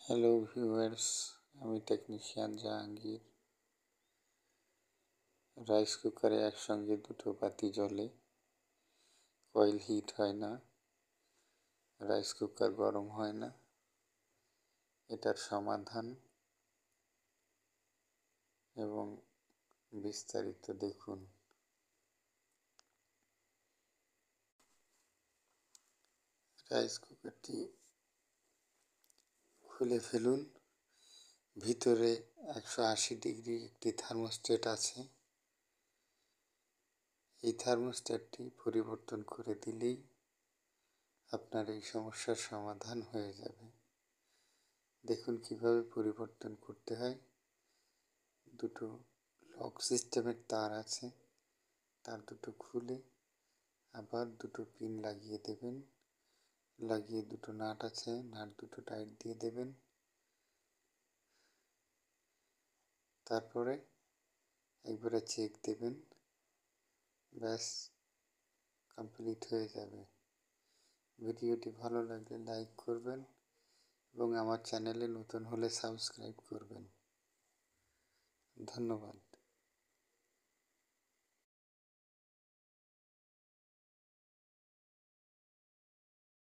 Hello viewers, আমি technician Jahangir. Rice কুকারে একসঙ্গে দুটো বাতি জ্বলে, কয়েল হিট হয় না, রাইস কুকার গরম হয় না। এটার সমাধান এবং বিস্তারিত দেখুন। রাইস কুকারটি খুলে ফেলুন। ভিতরে 180 ডিগ্রি একটি থার্মোস্ট্যাট আছে। এই থার্মোস্ট্যাটটি পরিবর্তন করে দিলেই আপনার এই সমস্যার সমাধান হয়ে যাবে। দেখুন কিভাবে পরিবর্তন করতে হয়। দুটো লক সিস্টেমের তার আছে, তার দুটো খুলে আবার দুটো পিন লাগিয়ে দেবেন। লাগিয়ে দুটো নাট আছে, নাট দুটো টাইট দিয়ে দেবেন। তারপরে একবারে চেক দেবেন, ব্যাস কমপ্লিট হয়ে যাবে। ভিডিওটি ভালো লাগলে লাইক করবেন এবং আমার চ্যানেলে নতুন হলে সাবস্ক্রাইব করবেন। ধন্যবাদ।